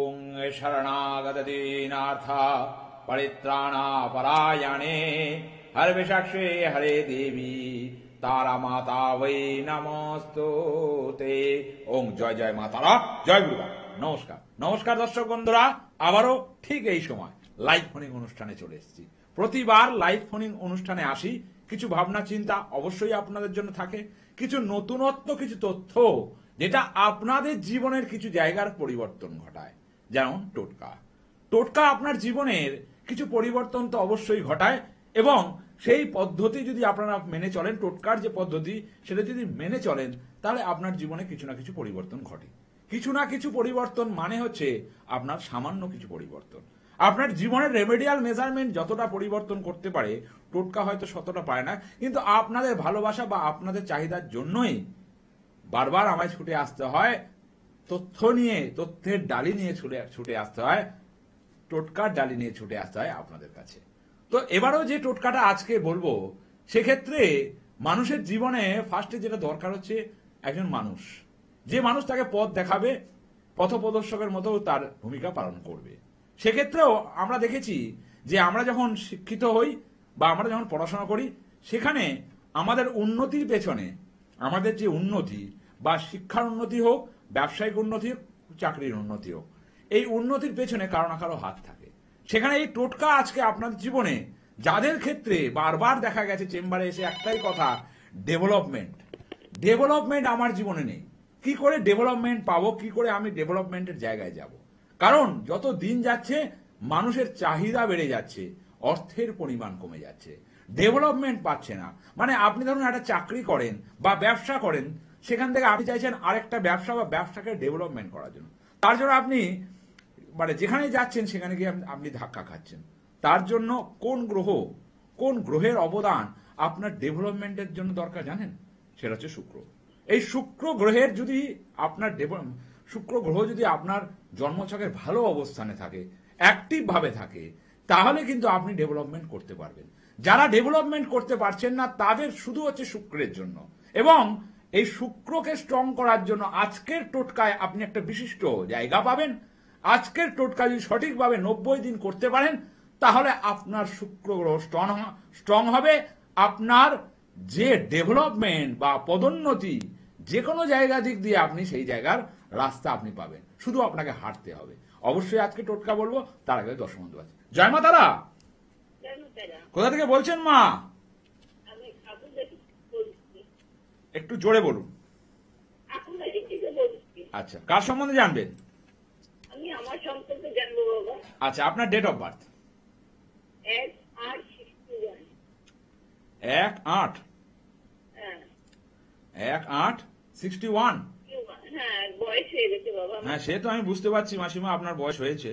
ওং শরণাগতদীনার্থ পরিত্রাণাপরায়ণে হরবিষাক্ষে হরে দেবী তারা মাতা বৈ নমস্তুতে। ওং জয় জয় মা তারা, জয় গুরুবা। নমস্কার নমস্কার দর্শক বন্ধুরা, আবারও ঠিক এই সময় লাইভ ফোনিং অনুষ্ঠানে চলে এসেছি। প্রতিবার লাইভ ফোনিং অনুষ্ঠানে আসি, কিছু ভাবনা চিন্তা অবশ্যই আপনাদের জন্য থাকে, কিছু নতুনত্ব, কিছু তথ্য যেটা আপনাদের জীবনের কিছু জায়গার পরিবর্তন ঘটায়। যেমন টোটকা। টোটকা আপনার জীবনের কিছু পরিবর্তন তো অবশ্যই ঘটায়, এবং সেই পদ্ধতি যদি আপনারা মেনে চলেন, টোটকার যে পদ্ধতি সেটা যদি মেনে চলেন, তাহলে আপনার জীবনে কিছু না কিছু পরিবর্তন ঘটে। কিছু না কিছু পরিবর্তন মানে হচ্ছে আপনার সামান্য কিছু পরিবর্তন। আপনার জীবনের রেমেডিয়াল মেজারমেন্ট যতটা পরিবর্তন করতে পারে, টোটকা হয়তো ততটা পারে না। কিন্তু আপনাদের ভালোবাসা বা আপনাদের চাহিদার জন্যই বারবার আমায় ছুটে আসতে হয়, তথ্য নিয়ে, তথ্যের ডালি নিয়ে ছুটে আসতে হয়, টোটকার ডালি নিয়ে ছুটে আসতে হয় আপনাদের কাছে। তো এবারও যে টোটকাটা আজকে বলবো, সেক্ষেত্রে মানুষের জীবনে ফার্স্টে যেটা দরকার হচ্ছে একজন মানুষ, যে মানুষ তাকে পথ দেখাবে, পথপ্রদর্শকের মতো তার ভূমিকা পালন করবে। সেক্ষেত্রেও আমরা দেখেছি যে আমরা যখন শিক্ষিত হই বা আমরা যখন পড়াশোনা করি, সেখানে আমাদের উন্নতির পেছনে, আমাদের যে উন্নতি বা শিক্ষার উন্নতি হোক, ব্যবসায়িক উন্নতি হোক, চাকরির উন্নতি হোক, এই উন্নতির পেছনে কারো না কারো হাত থাকে। সেখানে এই টোটকা আজকে আপনাদের জীবনে যাদের ক্ষেত্রে বারবার দেখা গেছে চেম্বারে এসে একটাই কথা, ডেভেলপমেন্ট। ডেভেলপমেন্ট আমার জীবনে নেই, কি করে ডেভেলপমেন্ট পাবো, কি করে আমি ডেভেলপমেন্টের জায়গায় যাব? কারণ যত দিন যাচ্ছে মানুষের চাহিদা বেড়ে যাচ্ছে, অর্থের পরিমাণ কমে যাচ্ছে, ডেভেলপমেন্ট পাচ্ছে না। মানে আপনি ধরুন একটা চাকরি করেন বা ব্যবসা করেন, সেখান থেকে আপনি চাইছেন আরেকটা ব্যবসা বা ব্যবসাকে ডেভেলপমেন্ট করার জন্য। তার জন্য আপনি মানে যেখানে যাচ্ছেন সেখানে গিয়ে আপনি ধাক্কা খাচ্ছেন। তার জন্য কোন গ্রহের অবদান আপনার ডেভেলপমেন্টের জন্য দরকার জানেন? সেটা হচ্ছে শুক্র। এই শুক্র গ্রহের যদি আপনার শুক্র গ্রহ যদি আপনার জন্মছকের ভালো অবস্থানে থাকে, অ্যাক্টিভ ভাবে থাকে, তাহলে কিন্তু আপনি ডেভেলপমেন্ট করতে পারবেন। যারা ডেভেলপমেন্ট করতে পারছেন না, তাদের শুধু হচ্ছে শুক্রের জন্য। এবং এই শুক্রকে স্ট্রং করার জন্য আজকের টোটকায় আপনি একটা বিশিষ্ট জায়গা পাবেন। আজকের টোটকা যদি সঠিকভাবে 90 দিন করতে পারেন, তাহলে আপনার শুক্র গ্রহ স্ট্রং হবে। আপনার যে ডেভেলপমেন্ট বা পদোন্নতি, যে কোনো জায়গা দিক দিয়ে আপনি সেই জায়গার রাস্তা আপনি পাবেন, শুধু আপনাকে হাঁটতে হবে। অবশ্যই আজকে টোটকা বলবো, তার আগে দর্শক বন্ধু আছে। জয় মা তারা। কোথা থেকে বলছেন মা? একটু জোরে বলুন। আচ্ছা, কার সম্বন্ধে জানবেন? আমি আমার সম্পর্কে জানবো বাবা। আচ্ছা, আপনার ডেট অফ বার্থ? 1/8/61। 1/8/61। হ্যাঁ, বয়স হয়ে গেছে বাবা। হ্যাঁ, সে তো আমি বুঝতে পারছি মাসিমা, আপনার বয়স হয়েছে,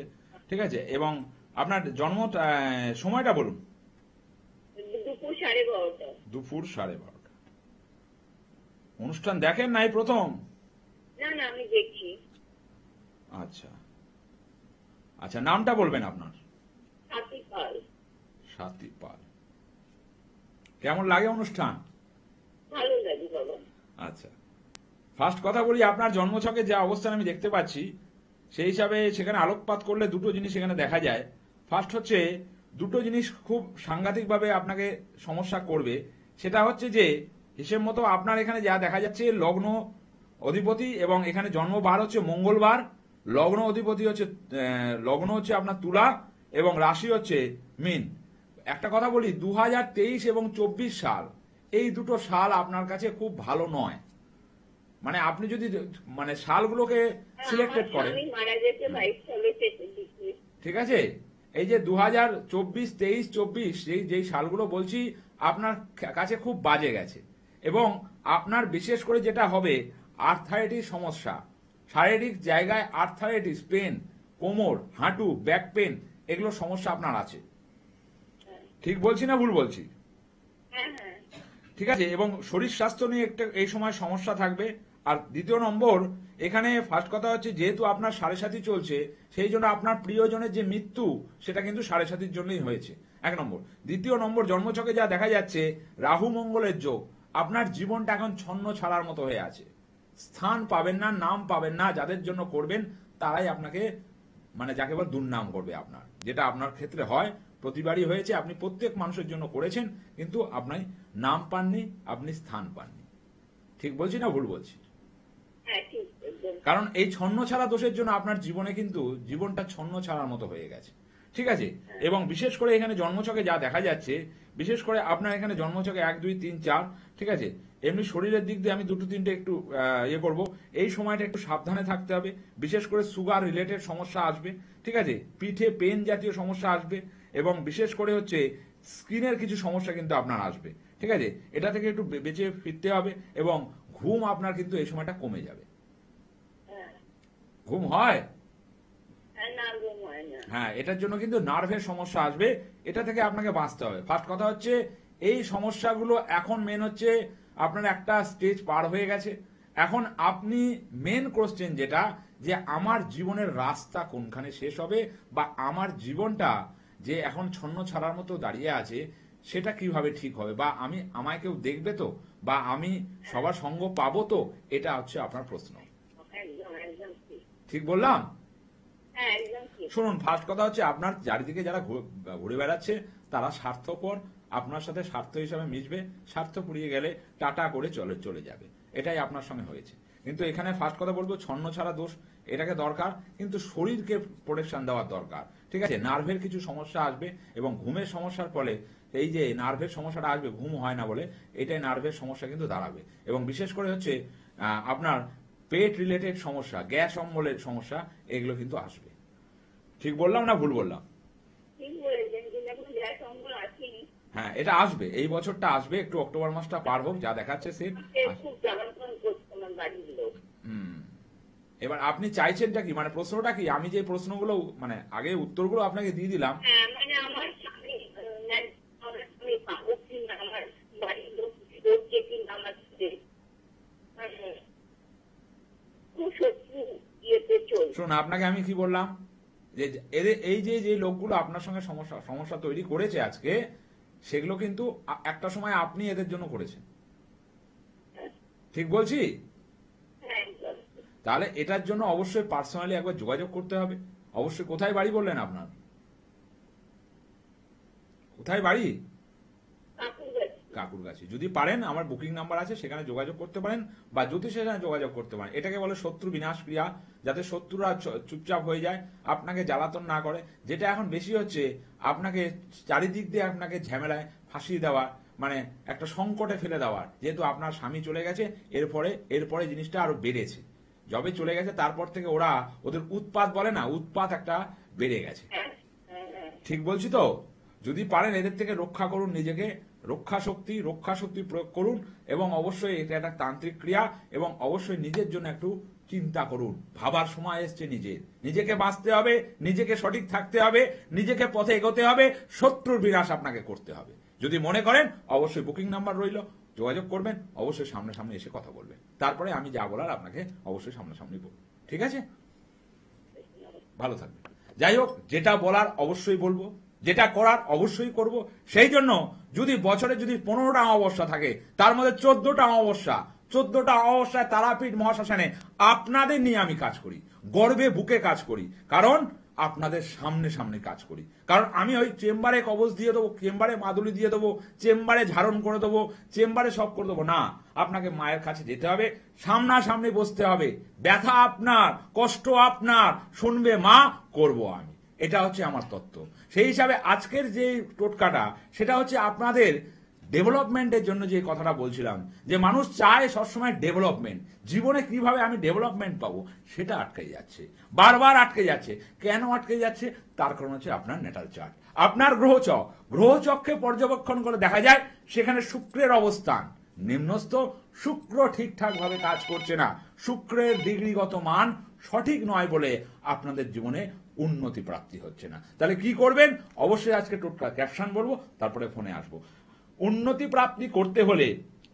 ঠিক আছে। এবং আপনার জন্ম সময়টা বলুন। দুপুর 12:30। দুপুর 12:30। অনুষ্ঠান দেখেন নাই প্রথম? না না, আমি দেখছি। আচ্ছা আচ্ছা, নামটা বলবেন আপনার? স্বাতী পাল। স্বাতী পাল। কেমন লাগে অনুষ্ঠান? ভালো লাগে বাবা। আচ্ছা, ফার্স্ট কথা বলি, আপনার জন্মছকে যে অবস্থান আমি দেখতে পাচ্ছি, সেই হিসাবে সেখানে আলোকপাত করলে দুটো জিনিস সেখানে দেখা যায়। ফার্স্ট হচ্ছে, দুটো জিনিস খুব সাংঘাতিকভাবে আপনাকে সমস্যা করবে। সেটা হচ্ছে যে, হিসেব মতো আপনার এখানে যা দেখা যাচ্ছে, লগ্ন অধিপতি এবং এখানে জন্মবার হচ্ছে মঙ্গলবার, লগ্ন অধিপতি হচ্ছে লগ্ন হচ্ছে আপনার তুলা এবং রাশি হচ্ছে মীন। একটা কথা বলি, 2023 এবং 24 সাল, এই দুটো সাল আপনার কাছে খুব ভালো নয়। মানে আপনি যদি মানে সালগুলোকে সিলেক্টেড করেন, ঠিক আছে, এই যে 2024, 23, 24 যেই সালগুলো বলছি, আপনার কাছে খুব বাজে গেছে। এবং আপনার বিশেষ করে যেটা হবে, আর্থারাইটিস সমস্যা, শারীরিক জায়গায় আর্থারাইটিস, পেন, কোমর, হাঁটু, ব্যাক পেন, এগুলো সমস্যা আপনার আছে। ঠিক বলছি না ভুল বলছি? ঠিক আছে। এবং শরীর স্বাস্থ্য নিয়ে একটা এই সময় সমস্যা থাকবে। আর দ্বিতীয় নম্বর, এখানে ফার্স্ট কথা হচ্ছে, যেহেতু আপনার 7.5 চলছে, সেই জন্য আপনার প্রিয়জনের যে মৃত্যু, সেটা কিন্তু 7.5 জন্যই হয়েছে, এক নম্বর। দ্বিতীয় নম্বর, জন্মছকে যা দেখা যাচ্ছে, রাহু মঙ্গলের যোগ, আপনার জীবনটা এখন ছন্ন ছাড়ার মতো হয়ে আছে। স্থান পাবেন না, নাম পাবেন না, যাদের জন্য করবেন তারাই আপনাকে মানে যাকে বল দুর্নাম করবে আপনার, যেটা আপনার ক্ষেত্রে হয়, প্রতিবারই হয়েছে, আপনি প্রত্যেক মানুষের জন্য করেছেন, কিন্তু আপনি নাম পাননি, আপনি স্থান পাননি। ঠিক বলছি না ভুল বলছি? হ্যাঁ, ঠিক একদম। কারণ এই ছন্ন ছাড়া দোষের জন্য আপনার জীবনে কিন্তু জীবনটা ছন্ন ছাড়ার মতো হয়ে গেছে। ঠিক আছে? এবং বিশেষ করে এখানে জন্মছকে যা দেখা যাচ্ছে, বিশেষ করে আপনার এখানে জন্মছকে 1 2 3 4, ঠিক আছে, এমনি শরীরের দিক দিয়ে আমি 2 3টে একটু ইয়ে করব, এই সময়টা একটু সাবধানে থাকতে হবে। বিশেষ করে সুগার রিলেটেড সমস্যা আসবে, ঠিক আছে, পিঠে পেন জাতীয় সমস্যা আসবে, এবং বিশেষ করে হচ্ছে স্কিনের কিছু সমস্যা কিন্তু আপনার আসবে। ঠিক আছে, এটা থেকে একটু বেঁচে ফিরতে হবে, এবং ঘুম আপনার কিন্তু এই সময়টা কমে যাবে। হ্যাঁ, ঘুম হয়? হ্যাঁ, না ঘুম হয় না। হ্যাঁ, এটার জন্য কিন্তু নার্ভের সমস্যা আসবে, এটা থেকে আপনাকে বাঁচতে হবে। ফার্স্ট কথা হচ্ছে এই সমস্যাগুলো এখন মেন হচ্ছে আপনার একটা স্টেজ পার হয়ে গেছে। এখন আপনি মেন কোশ্চেন যেটা, যে আমার জীবনের রাস্তা কোনখানে শেষ হবে, বা আমার জীবনটা যে এখন ছন্ন ছাড়ার মতো দাঁড়িয়ে আছে সেটা কিভাবে ঠিক হবে, বা আমায় কেউ দেখবে তো, বা আমি সবার সঙ্গ পাবো তো, এটা হচ্ছে আপনার প্রশ্ন। একদম একদম ঠিক। ঠিক বললাম? হ্যাঁ, একদম ঠিক। শুনুন, ফার্স্ট কথা হচ্ছে আপনার চারিদিকে যারা ঘুরে বেড়াচ্ছে তারা স্বার্থপর, আপনার সাথে স্বার্থ হিসাবে মিশবে, স্বার্থ পুড়িয়ে গেলে টাটা করে চলে যাবে। এটাই আপনার সঙ্গে হয়েছে। কিন্তু এখানে ফার্স্ট কথা বলবো, ছন্ন ছাড়া দোষ এটাকে দরকার, কিন্তু শরীরকে প্রোটেকশন দেওয়ার দরকার। ঠিক আছে, নার্ভের কিছু সমস্যা আসবে, এবং ঘুমের সমস্যার ফলে এই যে নার্ভের সমস্যাটা আসবে, ঘুম হয় না বলে, এটাই নার্ভের সমস্যা কিন্তু দাঁড়াবে। এবং বিশেষ করে হচ্ছে আপনার পেট রিলেটেড সমস্যা, গ্যাস অম্বলের সমস্যা, এগুলো কিন্তু আসবে। ঠিক বললাম না ভুল বললাম? ঠিক বলেছেন, কিন্তু এখন গ্যাস অম্বল আসেনি। হ্যাঁ, এটা আসবে, এই বছরটা আসবে, একটু অক্টোবর মাসটা পার হোক, যা দেখাচ্ছে সে খুব জ্বালাতন করছে আমার বাড়ির লোক। এবার আপনি চাইছেনটা কি, মানে প্রশ্নটা কি? আমি যে প্রশ্নগুলো মানে আগে উত্তরগুলো আপনাকে দিয়ে দিলাম। হ্যাঁ, মানে আমার স্বামী আমার স্বামী পাবো কিনা, আমার বাড়ির লোক করছে কিনা আমার সাথে, মানে খুব শত্রু ইয়েতে চলছে। শুনুন, আপনাকে আমি কি বললাম, যে এদের এই যে লোকগুলো আপনার সঙ্গে সমস্যা তৈরি করেছে আজকে, সেগুলো কিন্তু একটা সময় আপনি এদের জন্য করেছেন। ঠিক বলছি? হ্যাঁ, একদম। তাহলে এটার জন্য অবশ্যই পার্সোনালি একবার যোগাযোগ করতে হবে। অবশ্যই। কোথায় বাড়ি বললেন আপনার? কোথায় বাড়ি? কাকুরগাছি। কাকুরগাছি। যদি পারেন, আমার বুকিং নাম্বার আছে, সেখানে যোগাযোগ করতে পারেন, বা জ্যোতিষের সাথে যোগাযোগ করতে পারেন। এটাকে বলে শত্রু বিনাশ ক্রিয়া, যাতে শত্রুরা চুপচাপ হয়ে যায়, আপনাকে জ্বালাতন না করে। যেটা এখন বেশি হচ্ছে, আপনাকে চারিদিক দিয়ে আপনাকে ঝামেলায় ফাঁসিয়ে দেওয়া, মানে একটা সংকটে ফেলে দেওয়ার। যেহেতু আপনার স্বামী চলে গেছে, এরপরে জিনিসটা আরো বেড়েছে। যবে চলে গেছে তারপর থেকে ওদের উৎপাত বলে না, উৎপাত একটা বেড়ে গেছে। হ্যাঁ, হ্যাঁ, হ্যাঁ। ঠিক বলছি তো? যদি পারেন এদের থেকে রক্ষা করুন নিজেকে, রক্ষা শক্তি প্রয়োগ করুন, এবং অবশ্যই এটা একটা তান্ত্রিক ক্রিয়া, এবং অবশ্যই নিজের জন্য একটু চিন্তা করুন। ভাবার সময় এসছে, নিজেকে বাঁচতে হবে, নিজেকে সঠিক থাকতে হবে, নিজেকে পথে এগোতে হবে, শত্রুর বিনাশ আপনাকে করতে হবে। যদি মনে করেন, অবশ্যই বুকিং নাম্বার রইল, যোগাযোগ করবেন, অবশ্যই সামনাসামনি এসে কথা বলবেন। তারপরে আমি যা বলার আপনাকে অবশ্যই সামনাসামনি বলবো। ঠিক আছে? ভালো থাকবেন। যাই হোক, যেটা বলার অবশ্যই বলবো, যেটা করার অবশ্যই করব। সেই জন্য যদি বছরে যদি 15টা অমাবস্যা থাকে, তার মধ্যে 14টা অমাবস্যায় তারাপীঠ মহাশ্মশানে আপনাদের নিয়ে আমি কাজ করি, গর্বে বুকে কাজ করি, কারণ আপনাদের সামনে কাজ করি। কারণ আমি ওই চেম্বারে কবজ দিয়ে দেবো, চেম্বারে মাদুলি দিয়ে দেবো, চেম্বারে ঝাড়ন করে দেবো, চেম্বারে সব করে দেবো না। আপনাকে মায়ের কাছে যেতে হবে, সামনাসামনি বসতে হবে, ব্যথা আপনার, কষ্ট আপনার, শুনবে মা, করব আমি। এটা হচ্ছে আমার তত্ত্ব। সেই হিসাবে আজকের যে টোটকাটা, সেটা হচ্ছে আপনাদের ডেভেলপমেন্টের জন্য যে কথাটা বলছিলাম, যে মানুষ চায় সবসময় ডেভেলপমেন্ট, জীবনে কিভাবে আমি ডেভেলপমেন্ট পাবো, সেটা আটকে যাচ্ছে, বারবার আটকে যাচ্ছে। কেন আটকে যাচ্ছে? তার কারণ হচ্ছে আপনার ন্যাটাল চার্ট, আপনার গ্রহচক্রে পর্যবেক্ষণ করে দেখা যায় সেখানে শুক্রের অবস্থান নিম্নস্থ। শুক্র ঠিকঠাক ভাবে কাজ করছে না, শুক্রের ডিগ্রিগত মান সঠিক নয় বলে আপনাদের জীবনে উন্নতি প্রাপ্তি হচ্ছে না। তাহলে কি করবেন? অবশ্যই আজকে টোটকা ক্যাপশন বলবো, তারপরে ফোনে আসবো। উন্নতি প্রাপ্তি করতে হলে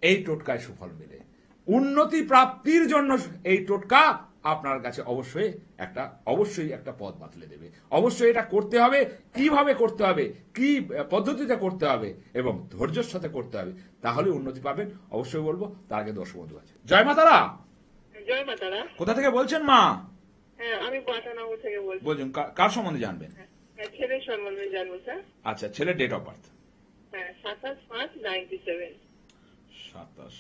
এই টোটকায় সুফল মেলে। উন্নতি প্রাপ্তির জন্য এই টোটকা আপনার কাছে অবশ্যই একটা পথ বাতলে দেবে। অবশ্যই এটা করতে হবে। কিভাবে করতে হবে, কি পদ্ধতিতে করতে হবে, এবং ধৈর্যের সাথে করতে হবে, তাহলে উন্নতি পাবেন। অবশ্যই বলবো। তার আগে দর্শক বন্ধু আছে, জয় মা তারা। জয় মা তারা। কোথা থেকে বলছেন মা? হ্যাঁ, আমি পাটানগর থেকে বলছি। বলছেন কার সম্বন্ধে জানবেন? হ্যাঁ, ছেলের সম্বন্ধে জানবো স্যার। আচ্ছা, ছেলের ডেট অফ বার্থ? হ্যাঁ, 27/5/97। 27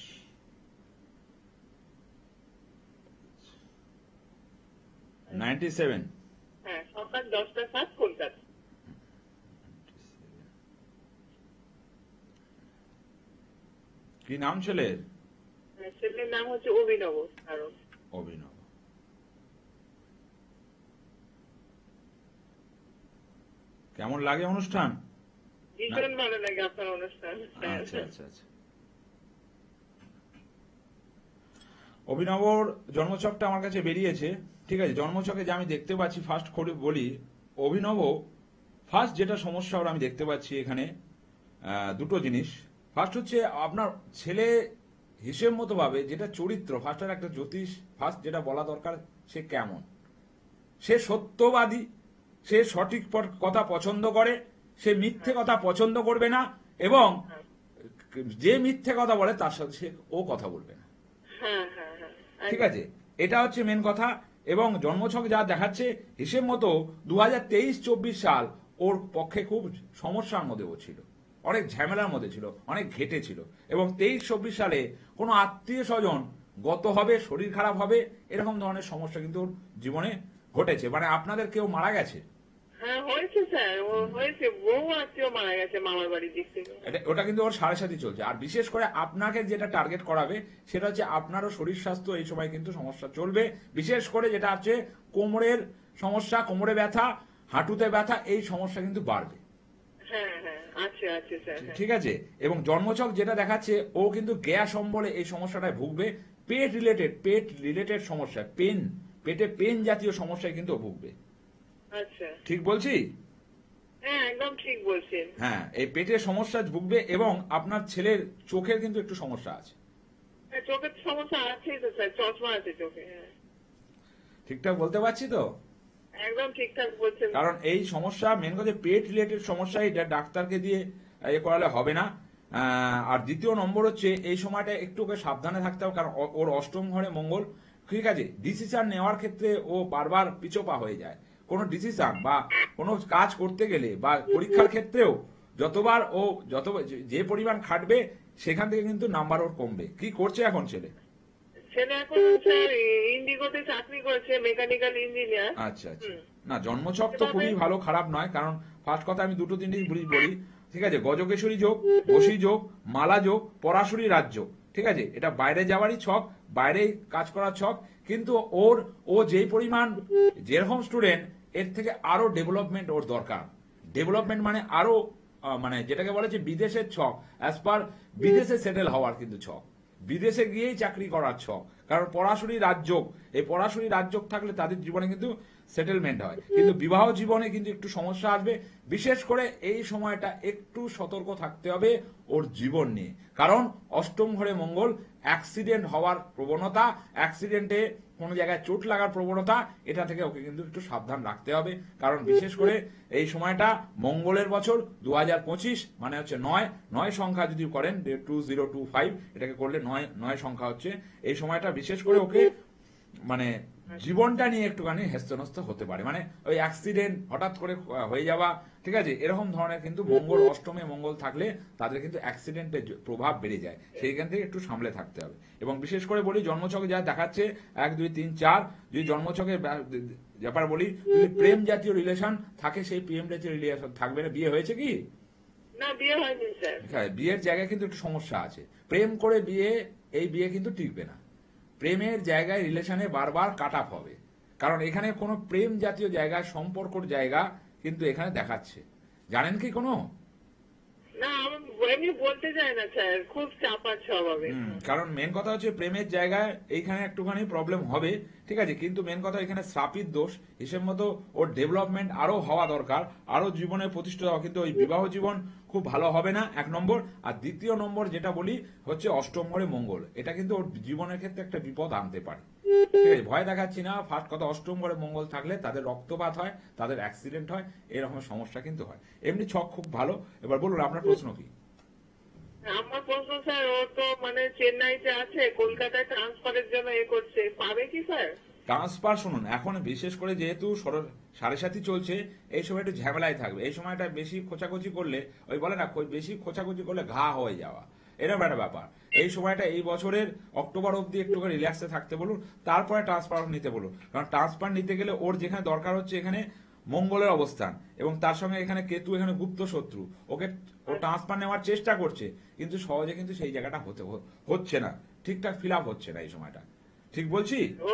97। হ্যাঁ, সকাল 10টা 7 কলকাতা। কি নাম ছেলের? হ্যাঁ, ছেলের নাম হচ্ছে অভিনব কারণ। অভিনব। কেমন লাগে অনুষ্ঠান? ভীষণ ভালো লাগে আপনার অনুষ্ঠান। আচ্ছা আচ্ছা আচ্ছা। অভিনবর জন্মছকটা আমার কাছে বেরিয়েছে, ঠিক আছে। জন্মছকে যে আমি দেখতে পাচ্ছি, ফার্স্ট করে বলি, অভিনব ফার্স্ট যেটা সমস্যা ওর আমি দেখতে পাচ্ছি এখানে দুটো জিনিস। ফার্স্ট হচ্ছে আপনার ছেলে হিসেব মতো ভাবে যেটা চরিত্র, ফার্স্টের একটা জ্যোতিষ, ফার্স্ট যেটা বলা দরকার, সে কেমন, সে সত্যবাদী, সে সঠিক কথা পছন্দ করে, সে মিথ্যে কথা পছন্দ করবে না, এবং যে মিথ্যে কথা বলে তার সাথে সে ও কথা বলবে না। হ্যাঁ হ্যাঁ হ্যাঁ, ঠিক আছে, এটা হচ্ছে মেন কথা। এবং জন্মছক যা দেখাচ্ছে হিসেব মতো 2023-24 সাল ওর পক্ষে খুব সমস্যার মধ্যে ও ছিল, অনেক ঝামেলার মধ্যে ছিল, অনেক ঘেটে ছিল। এবং 23-24 সালে কোনো আত্মীয় স্বজন গত হবে, শরীর খারাপ হবে, এরকম ধরনের সমস্যা কিন্তু ওর জীবনে ঘটেছে। মানে আপনাদের কেউ মারা গেছে? হ্যাঁ হয়েছে স্যার, ও হয়েছে, বহু আত্মীয় মারা গেছে মামার বাড়ির দিক থেকে। ওটা কিন্তু ওর সাড়ে সাথে চলছে। আর বিশেষ করে আপনাকে যেটা টার্গেট করাবে সেটা হচ্ছে আপনারও শরীর স্বাস্থ্য এই সময় কিন্তু সমস্যা চলবে। বিশেষ করে যেটা হচ্ছে কোমরের সমস্যা, কোমরে ব্যথা, হাঁটুতে ব্যথা, এই সমস্যা কিন্তু বাড়বে। হ্যাঁ হ্যাঁ, আছে আছে স্যার। হ্যাঁ। ঠিক আছে। এবং জন্মছক যেটা দেখাচ্ছে ও কিন্তু গ্যাস অম্বলে এই সমস্যাটায় ভুগবে। পেট রিলেটেড সমস্যা, পেটে পেন জাতীয় সমস্যায় কিন্তু ও ভুগবে। আচ্ছা, ঠিক বলছি? হ্যাঁ একদম ঠিক বলছেন। হ্যাঁ, এই পেটের সমস্যা ভুগবে। এবং আপনার ছেলের চোখের কিন্তু একটু সমস্যা আছে। হ্যাঁ, চোখের সমস্যা আছে তো স্যার, চশমা আছে চোখে। হ্যাঁ, ঠিকঠাক বলতে পারছি তো? একদম ঠিকঠাক বলছেন। কারণ এই সমস্যা মেন কথা পেট রিলেটেড সমস্যা, এটা ডাক্তারকে দিয়ে করালে হবে না। আর দ্বিতীয় নম্বর হচ্ছে এই সময়টা একটু ওকে সাবধানে থাকতে হবে, কারণ ওর অষ্টম ঘরে মঙ্গল। ঠিক আছে, ডিসিশন নেওয়ার ক্ষেত্রে ও বারবার পিছোপা হয়ে যায়। কোনো ডিসিশন বা কোনো কাজ করতে গেলে বা পরীক্ষার ক্ষেত্রেও যত যে পরিমাণ খাটবে সেখান থেকে কিন্তু নাম্বার ওর কমবে। কি করছে এখন ছেলে? ছেলে এখন স্যার ইন্ডিগোতে চাকরি করেছে, মেকানিক্যাল ইঞ্জিনিয়ার। আচ্ছা আচ্ছা। না, জন্মছক তো খুবই ভালো, খারাপ নয়। কারণ ফার্স্ট কথা আমি দুটো তিনটি বলি, ঠিক আছে। গজকেশরী যোগ, বশী যোগ, মালা যোগ, পরাশরী রাজ্য, ঠিক আছে। এটা বাইরে যাওয়ারই ছক, বাইরে কাজ করার ছক। কিন্তু ও যেই পরিমাণ যেরকম স্টুডেন্ট, এর থেকে আরো ডেভেলপমেন্ট ওর দরকার। ডেভেলপমেন্ট মানে আরো মানে যেটাকে বলে যে বিদেশের ছক, অ্যাজ পার বিদেশে সেটেল হওয়ার কিন্তু ছক, বিদেশে গিয়েই চাকরি করার ছক। কারণ পরাশরী রাজযোগ, এই পরাশরী রাজযোগ থাকলে তাদের জীবনে কিন্তু সেটেলমেন্ট হয়। কিন্তু বিবাহ জীবনে কিন্তু একটু সমস্যা আসবে। বিশেষ করে এই সময়টা একটু সতর্ক থাকতে হবে ওর জীবন নিয়ে। কারণ অষ্টম ঘরে মঙ্গল, অ্যাক্সিডেন্ট হওয়ার প্রবণতা, অ্যাক্সিডেন্টে কোনো জায়গায় চোট লাগার প্রবণতা, এটা থেকে ওকে কিন্তু একটু সাবধান রাখতে হবে। কারণ বিশেষ করে এই সময়টা মঙ্গলের বছর 2025, মানে হচ্ছে 9 সংখ্যা যদি করেন 2025, এটাকে করলে 9 সংখ্যা হচ্ছে। এই সময়টা বিশেষ করে ওকে মানে জীবনটা নিয়ে একটুখানি হেস্তনস্ত হতে পারে। মানে ওই অ্যাক্সিডেন্ট হঠাৎ করে হয়ে যাওয়া, ঠিক আছে, এরকম ধরনের কিন্তু মঙ্গল, অষ্টমে মঙ্গল থাকলে তাদের কিন্তু অ্যাক্সিডেন্টের প্রভাব বেড়ে যায়। সেইখান থেকে একটু সামলে থাকতে হবে। এবং বিশেষ করে বলি জন্মছকে যা দেখাচ্ছে 1 2 3 4, যদি জন্মছকের ব্যাপার বলি, যদি প্রেম জাতীয় রিলেশন থাকে, সেই প্রেম জাতীয় রিলেশন থাকবে না। বিয়ে হয়েছে কি? না, বিয়ে হয়নি স্যার। হ্যাঁ, বিয়ের জায়গায় কিন্তু একটু সমস্যা আছে। প্রেম করে এই বিয়ে কিন্তু টিকবে না। প্রেমের জায়গায় রিলেশনে বারবার কাট আপ হবে। কারণ এখানে কোনো প্রেম জাতীয় জায়গায়, সম্পর্কর জায়গা কিন্তু এখানে দেখাচ্ছে। জানেন কি কোনো? না, আমি এমনি বলতে চাই না স্যার, খুব চাপা স্বভাবে। কারণ মেন কথা হচ্ছে প্রেমের জায়গায় এইখানে একটুখানি প্রবলেম হবে, ঠিক আছে। কিন্তু মেন কথা এখানে শ্রাপিত দোষ হিসেব মতো ওর ডেভেলপমেন্ট আরো হওয়া দরকার, আরো জীবনে প্রতিষ্ঠিত হওয়া। কিন্তু ওই বিবাহ জীবন খুব ভালো হবে না, 1 নম্বর। আর দ্বিতীয় নম্বর যেটা বলি হচ্ছে অষ্টম ঘরে মঙ্গল, এটা কিন্তু ওর জীবনের ক্ষেত্রে একটা বিপদ আনতে পারে। ঠিক আছে, ভয় দেখাচ্ছি না। ফার্স্ট কথা, অষ্টম ঘরে মঙ্গল থাকলে তাদের রক্তপাত হয়, তাদের অ্যাক্সিডেন্ট হয়, এরকম সমস্যা কিন্তু হয়। এমনি ছক খুব ভালো। এবার বলুন আপনার প্রশ্ন কি? আমার প্রশ্ন স্যার, ও তো মানে চেন্নাইতে আছে, কলকাতায় ট্রান্সফারের জন্য করছে, পাবে কি স্যার? ট্রান্সফার শুনুন, এখন বিশেষ করে যেহেতু সাড়ে সাথী চলছে, এই সময় একটু ঝামেলায় থাকবে। এই সময়টা বেশি খোঁচাখুচি করলে, ওই বলে না বেশি খোঁচাখুচি করলে ঘা হয়ে যাওয়া, এরকম একটা ব্যাপার। এই সময়টা এই বছরের অক্টোবর অবধি একটু রিল্যাক্সে থাকতে বলুন, তারপরে ট্রান্সফার নিতে বলুন। কারণ ট্রান্সফার নিতে গেলে ওর যেখানে দরকার হচ্ছে এখানে মঙ্গলের অবস্থান, এবং তার সঙ্গে এখানে কেতু, এখানে গুপ্ত শত্রু, ওকে ও ট্রান্সফার নেওয়ার চেষ্টা করছে, কিন্তু সহজে কিন্তু সেই জায়গাটা হচ্ছে না, ঠিকঠাক ফিল আপ হচ্ছে না এই সময়টা। ঠিক বলছি? ও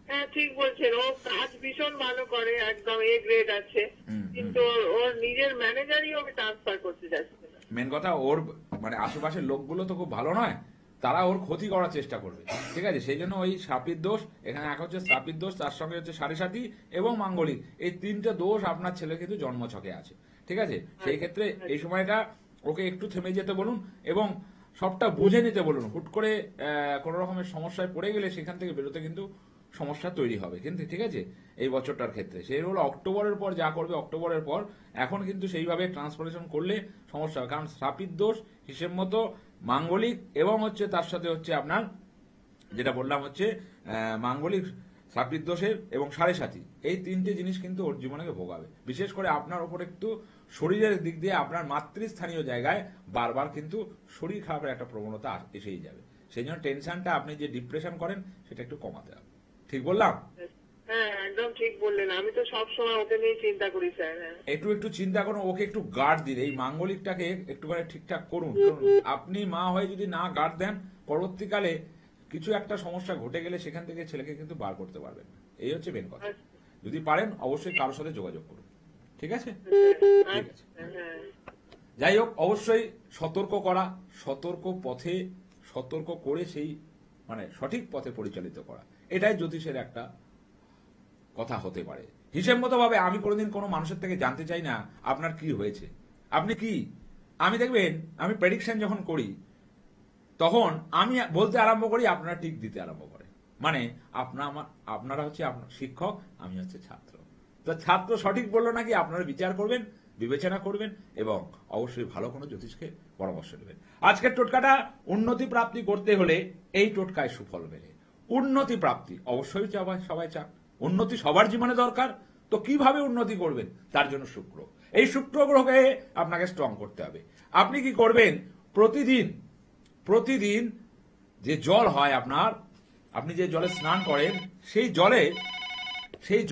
হ্যাঁ ঠিক বলছেন, ও কাজ ভীষণ ভালো করে, একদম এ গ্রেড আছে, কিন্তু ওর নিজের ম্যানেজারই ওকে ট্রান্সফার করতে যাচ্ছে না। মেন কথা ওর মানে আশেপাশের লোকগুলো তো খুব ভালো নয়, তারা ওর ক্ষতি করার চেষ্টা করবে, ঠিক আছে? সেই জন্য ওই সাপির দোষ, এখানে এক হচ্ছে সাপির দোষ, তার সঙ্গে হচ্ছে সাড়ে সাথী এবং মাঙ্গলিক, এই তিনটে দোষ আপনার ছেলে কিন্তু জন্মছকে আছে, ঠিক আছে? সেই ক্ষেত্রে এই সময়টা ওকে একটু থেমে যেতে বলুন এবং সবটা বুঝে নিতে বলুন। হুট করে কোনো রকমের সমস্যায় পড়ে গেলে সেখান থেকে বেরোতে কিন্তু সমস্যা তৈরি হবে কিন্তু, ঠিক আছে? এই বছরটার ক্ষেত্রে সেই হলো অক্টোবরের পর যা করবে, অক্টোবরের পর এখন কিন্তু সেইভাবে ট্রান্সফরমেশন করলে সমস্যা হবে। কারণ সাপির দোষ হিসেব মতো মাঙ্গলিক এবং হচ্ছে তার সাথে হচ্ছে আপনার যেটা বললাম হচ্ছে মাঙ্গলিক, সাপির দোষের এবং সাড়ে সাথী, এই তিনটে জিনিস কিন্তু ওর জীবনকে ভোগাবে। বিশেষ করে আপনার ওপর একটু শরীরের দিক দিয়ে আপনার মাতৃস্থানীয় জায়গায় বারবার কিন্তু শরীর খারাপের একটা প্রবণতা এসেই যাবে। সেই জন্য টেনশনটা, আপনি যে ডিপ্রেশন করেন সেটা একটু কমাতে হবে। ঠিক বললাম? হ্যাঁ একদম ঠিক বললেন, আমি তো সবসময় ওকে নিয়ে চিন্তা করি স্যার। হ্যাঁ একটু চিন্তা করুন, ওকে একটু গার্ড দিন, এই মাঙ্গলিকটাকে একটুখানি ঠিকঠাক করুন। আপনি মা হয়ে যদি না গার্ড দেন, পরবর্তীকালে কিছু একটা সমস্যা ঘটে গেলে সেখান থেকে ছেলেকে কিন্তু বার করতে পারবেন। এই হচ্ছে মেন কথা। যদি পারেন অবশ্যই কারোর সাথে যোগাযোগ করুন, ঠিক আছে? ঠিক আছে। হ্যাঁ যাই হোক, অবশ্যই সতর্ক করা, সতর্ক পথে সতর্ক করে সেই মানে সঠিক পথে পরিচালিত করা, এটাই জ্যোতিষের একটা কথা হতে পারে। হিসেব মতো ভাবে আমি কোনোদিন কোনো মানুষের থেকে জানতে চাই না আপনার কি হয়েছে, আপনি কি। আমি দেখবেন, আমি প্রেডিকশন যখন করি তখন আমি বলতে আরম্ভ করি, আপনারা টিক দিতে আরম্ভ করে। মানে আপনারা হচ্ছে আপনার শিক্ষক, আমি হচ্ছে ছাত্র। তো ছাত্র সঠিক বললো নাকি আপনারা বিচার করবেন, বিবেচনা করবেন এবং অবশ্যই ভালো কোনো জ্যোতিষকে পরামর্শ নেবেন। আজকের টোটকাটা, উন্নতি প্রাপ্তি করতে হলে এই টোটকায় সুফল মেলে। উন্নতি প্রাপ্তি অবশ্যই সবাই চান, উন্নতি সবার জীবনে দরকার। তো কিভাবে উন্নতি করবেন? তার জন্য শুক্র, এই শুক্র গ্রহকে আপনাকে স্ট্রং করতে হবে। আপনি কি করবেন? প্রতিদিন যে জল হয় আপনার, আপনি যে জলে স্নান করেন, সেই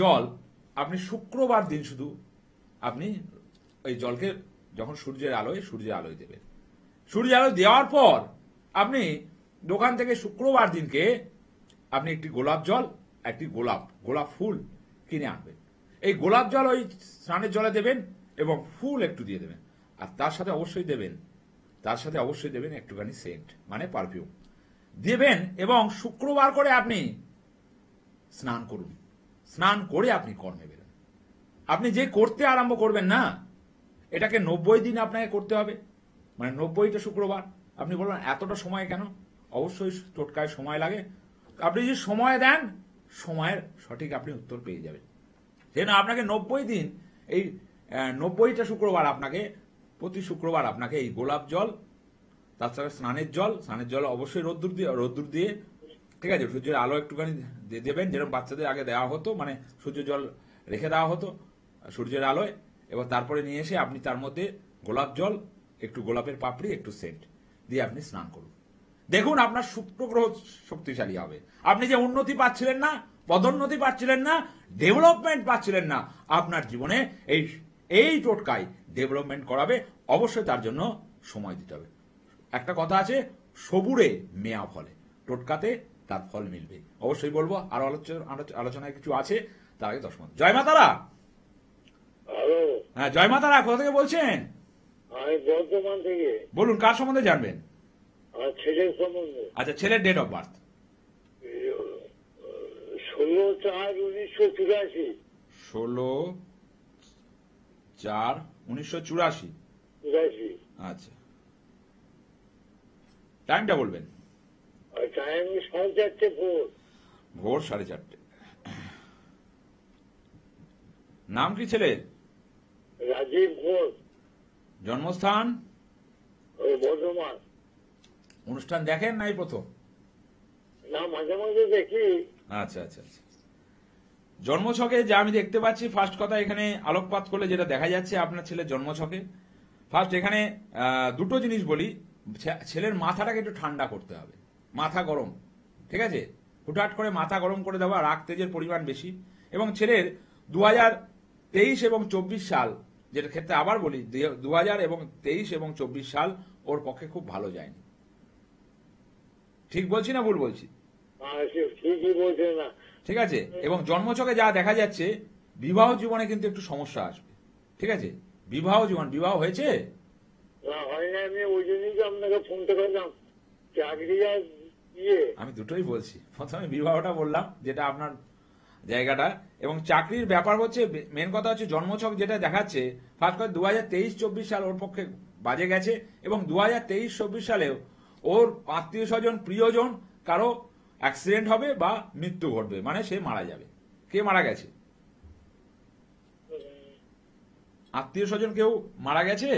জল আপনি শুক্রবার দিন শুধু আপনি ওই জলকে যখন সূর্যের আলোয় দেবেন। সূর্যের আলোয় দেওয়ার পর আপনি দোকান থেকে শুক্রবার দিনকে আপনি একটি গোলাপ জল, একটি গোলাপ ফুল কিনে আনবেন। এই গোলাপ জল ওই স্নানের জলে দেবেন এবং ফুল একটু দিয়ে দেবেন। আর তার সাথে অবশ্যই দেবেন একটুখানি সেন্ট, মানে পারফিউম দেবেন। এবং শুক্রবার করে আপনি স্নান করুন, স্নান করে আপনি কর্মে বেরোন। আপনি যে করতে আরম্ভ করবেন না, এটাকে 90 দিন আপনাকে করতে হবে, মানে 90টা শুক্রবার। আপনি বলবেন এতটা সময় কেন? অবশ্যই টোটকায় সময় লাগে। আপনি যদি সময় দেন, সময়ের সঠিক আপনি উত্তর পেয়ে যাবেন। সেজন্য আপনাকে 90 দিন, এই 90টা শুক্রবার আপনাকে, প্রতি শুক্রবার আপনাকে এই গোলাপ জল, তার সাথে স্নানের জল অবশ্যই রোদ্দুর দিয়ে, ঠিক আছে, সূর্যের আলো একটুখানি দেবেন, যেরকম বাচ্চাদের আগে দেওয়া হতো, মানে সূর্যের জল রেখে দেওয়া হতো সূর্যের আলোয়। এবার তারপরে নিয়ে এসে আপনি তার মধ্যে গোলাপ জল, একটু গোলাপের পাপড়ি, একটু সেন্ট দিয়ে আপনি স্নান করুন। দেখুন আপনার শুক্র গ্রহ শক্তিশালী হবে। আপনি যে উন্নতি পাচ্ছিলেন না, পদোন্নতি পাচ্ছিলেন না, ডেভেলপমেন্ট পাচ্ছিলেন না, আপনার জীবনে এই টোটকায় ডেভেলপমেন্ট করাবে। অবশ্যই তার জন্য সময় দিতে হবে। একটা কথা আছে, সবুরে মেয়া ফলে, টোটকাতে তার ফল মিলবে। অবশ্যই বলবো, আরো আলোচনায় কিছু আছে, তার আগে 10 মিনিট। জয় মা তারা। হ্যাঁ, জয় মা তারা। কোথা থেকে বলছেন? আমি বর্ধমান থেকে। বলুন, কার সম্বন্ধে জানবেন? আমার ছেলের সম্বন্ধে। আচ্ছা, ছেলের ডেট অফ বার্থ? 16/4/1984। 16/4/1984। আচ্ছা, টাইমটা বলবেন? টাইম 4:30 ভোর 4:30। নাম কি ছেলের? রাজীব ঘোষ। জন্মস্থান? বর্ধমান। অনুষ্ঠান দেখেন নাই প্রথম? না, মাঝে মাঝে দেখি। আচ্ছা, জন্মছকে যা আমি দেখতে পাচ্ছি, ফার্স্ট কথা এখানে আলোকপাত করলে যেটা দেখা যাচ্ছে আপনার ছেলের জন্মছকে, ফার্স্ট এখানে দুটো জিনিস বলি। ছেলের মাথাটাকে একটু ঠান্ডা করতে হবে, মাথা গরম, ঠিক আছে? হুটহাট করে মাথা গরম করে দেওয়া, রাগ তেজের পরিমাণ বেশি। এবং ছেলের 2023 এবং 24 সাল, যেটা ক্ষেত্রে আবার বলি 2023 এবং 24 সাল ওর পক্ষে খুব ভালো যায়নি। ঠিক বলছি না ভুল বলছি? ঠিকই বলছে না। ঠিক আছে? এবং জন্মছকে যা দেখা যাচ্ছে, বিবাহ জীবনে কিন্তু একটু সমস্যা আসবে, ঠিক আছে? বিবাহ জীবন, বিবাহ হয়েছে? না, হয় না, আমি ওই জন্যই তো আপনাকে ফোনটা করলাম। চাকরি আর ইয়ে, আমি দুটোই বলছি। প্রথমে বিবাহটা বললাম, যেটা আপনার জায়গাটা, এবং চাকরির ব্যাপার হচ্ছে মেন কথা হচ্ছে জন্মছক যেটা দেখাচ্ছে, ফার্স্ট করে 2023-24 সাল ওর পক্ষে বাজে গেছে। এবং 2023-24 সালেও ওর আত্মীয় স্বজন, প্রিয়জন কারো অ্যাক্সিডেন্ট হবে বা মৃত্যু ঘটবে, মানে সে মারা যাবে। কে মারা গেছে? আত্মীয় স্বজন কেউ মারা গেছে?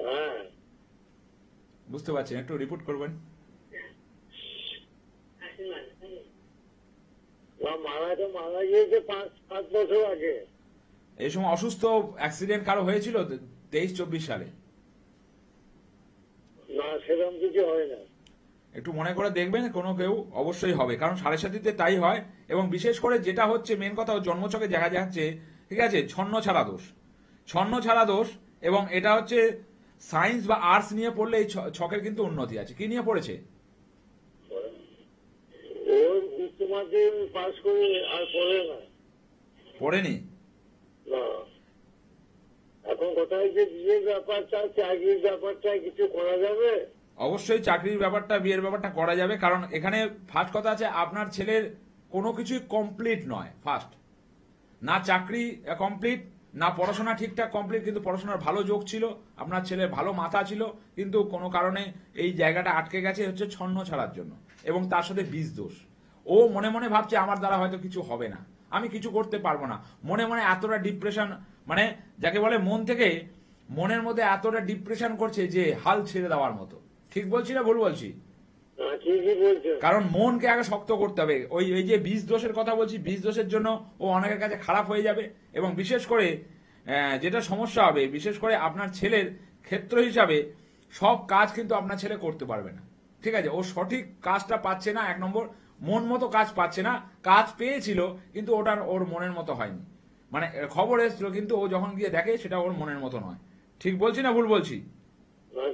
হ্যাঁ, বুঝতে পারছেন? একটু রিপোর্ট করবেন। মারা গিয়েছে 5 বছর আগে। এই সময় অসুস্থ অ্যাক্সিডেন্ট কারো হয়েছিল 23-24 সালে? না, সেরকম কিছু হয় না। একটু মনে করে দেখবেন, কোনো কেউ অবশ্যই হবে, কারণ সাড়ে সাতিতে তাই হয়। এবং বিশেষ করে যেটা হচ্ছে মেন কথা, জন্মছকে দেখা যাচ্ছে, ঠিক আছে, ছন্ন ছাড়া দোষ, ছন্ন ছাড়া দোষ। এবং এটা হচ্ছে সায়েন্স বা আর্টস নিয়ে পড়লে এই ছকের কিন্তু উন্নতি আছে। কি নিয়ে পড়েছে? ওর উচ্চ মাধ্যমিক পাস করে আর পড়ে না। পড়েনি? না, এখন কথা হচ্ছে বিয়ের ব্যাপারটা, চাকরির ব্যাপারটা কিছু করা যাবে? অবশ্যই চাকরির ব্যাপারটা, বিয়ের ব্যাপারটা করা যাবে। কারণ এখানে ফার্স্ট কথা আছে, আপনার ছেলের কোনো কিছুই কমপ্লিট নয়। ফার্স্ট, না চাকরি কমপ্লিট, না পড়াশোনা ঠিকঠাক কমপ্লিট। কিন্তু পড়াশোনার ভালো যোগ ছিল, আপনার ছেলের ভালো মাথা ছিল, কিন্তু কোনো কারণে এই জায়গাটা আটকে গেছে হচ্ছে ছন্ন ছাড়ার জন্য। এবং তার সাথে বীজ দোষ। ও মনে মনে ভাবছে আমার দ্বারা হয়তো কিছু হবে না, আমি কিছু করতে পারবো না। মনে মনে এতটা ডিপ্রেশন, মানে যাকে বলে মন থেকে মনের মধ্যে এতটা ডিপ্রেশন করছে যে হাল ছেড়ে দেওয়ার মতো। ঠিক বলছি না ভুল বলছি? ঠিকই বলছে। কারণ মনকে আগে শক্ত করতে হবে। ওই যে বীজ দোষের কথা বলছি, বীজ দোষের জন্য ও অনেকের কাছে খারাপ হয়ে যাবে। এবং বিশেষ করে যেটা সমস্যা হবে, বিশেষ করে আপনার ছেলের ক্ষেত্র হিসাবে সব কাজ কিন্তু আপনার ছেলে করতে পারবে না, ঠিক আছে? ও সঠিক কাজটা পাচ্ছে না। 1 নম্বর, মন মতো কাজ পাচ্ছে না। কাজ পেয়েছিল কিন্তু ওটার ওর মনের মতো হয়নি, মানে খবর এসেছিল কিন্তু ও যখন গিয়ে দেখে সেটা ওর মনের মতো নয়। ঠিক বলছি না ভুল বলছি?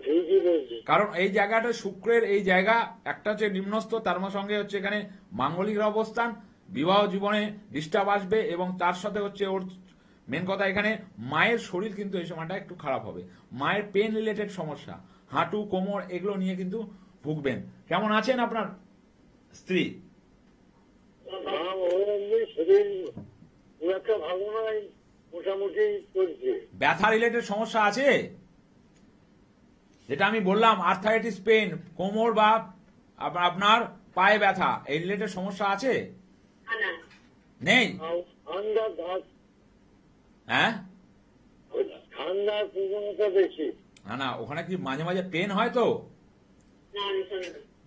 ঠিকই বলছে। কারণ এই জায়গাটা শুক্রের এই জায়গা, একটা হচ্ছে নিম্নস্থ, তার সঙ্গে হচ্ছে এখানে মাঙ্গলিক অবস্থান, বিবাহ জীবনে ডিস্টার্ব আসবে। এবং তার সাথে হচ্ছে ওর মেন কথা এখানে মায়ের শরীর কিন্তু এই সময়টা একটু খারাপ হবে। মায়ের পেন রিলেটেড সমস্যা, হাঁটু, কোমর, এগুলো নিয়ে কিন্তু ভুগবেন। কেমন আছেন আপনার স্ত্রী? শরীর খুব একটা ভালো নয়, মোটামুটি চলছে। ব্যথা রিলেটেড সমস্যা আছে? যেটা আমি বললাম, আর্থারাইটিস, পেন, কোমর বা আপনার পায়ে ব্যথা, এই রিলেটেড সমস্যা আছে? নেই? ঠান্ডা ধাত, হ্যাঁ, ঠান্ডার প্রবণতা বেশি। না না, ওখানে কি মাঝে মাঝে পেন হয়? তো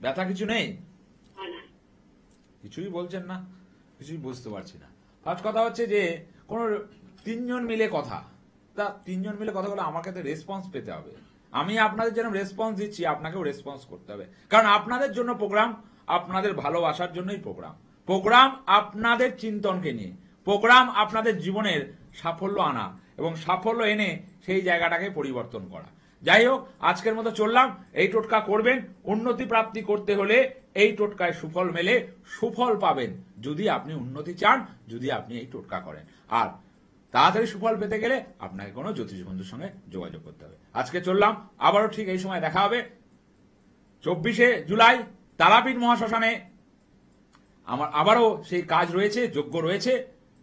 ব্যথা কিছু নেই? কিছুই বলছেন না, কিছুই বুঝতে পারছি না। ফার্স্ট কথা হচ্ছে যে কোন 3 জন মিলে কথা, তা 3 জন মিলে কথা বলে আমাকে তো রেসপন্স পেতে হবে। আমি আপনাদের যেরকম রেসপন্স দিচ্ছি, আপনাকেও রেসপন্স করতে হবে। কারণ আপনাদের জন্য প্রোগ্রাম, আপনাদের ভালোবাসার জন্যই প্রোগ্রাম। প্রোগ্রাম আপনাদের চিন্তনকে নিয়ে, প্রোগ্রাম আপনাদের জীবনের সাফল্য আনা এবং সাফল্য এনে সেই জায়গাটাকে পরিবর্তন করা। যাই হোক, আজকের মতো চললাম। এই টোটকা করবেন। উন্নতি প্রাপ্তি করতে হলে এই টোটকায় সুফল মেলে, সুফল পাবেন যদি আপনি উন্নতি চান, যদি আপনি এই টোটকা করেন। আর তাড়াতাড়ি সুফল পেতে গেলে আপনাকে কোনো জ্যোতিষ বন্ধুর সঙ্গে যোগাযোগ করতে হবে। আজকে চললাম, আবারও ঠিক এই সময় দেখা হবে 24শে জুলাই তারাপীঠ মহাশ্মশানে। আমার আবারও সেই কাজ রয়েছে, যোগ্য রয়েছে।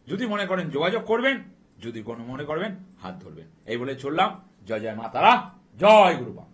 যদি মনে করেন যোগাযোগ করবেন, যদি কোনো মনে করবেন হাত ধরবেন। এই বলে চললাম। জয় জয় মা তারা, জয় গুরুবা।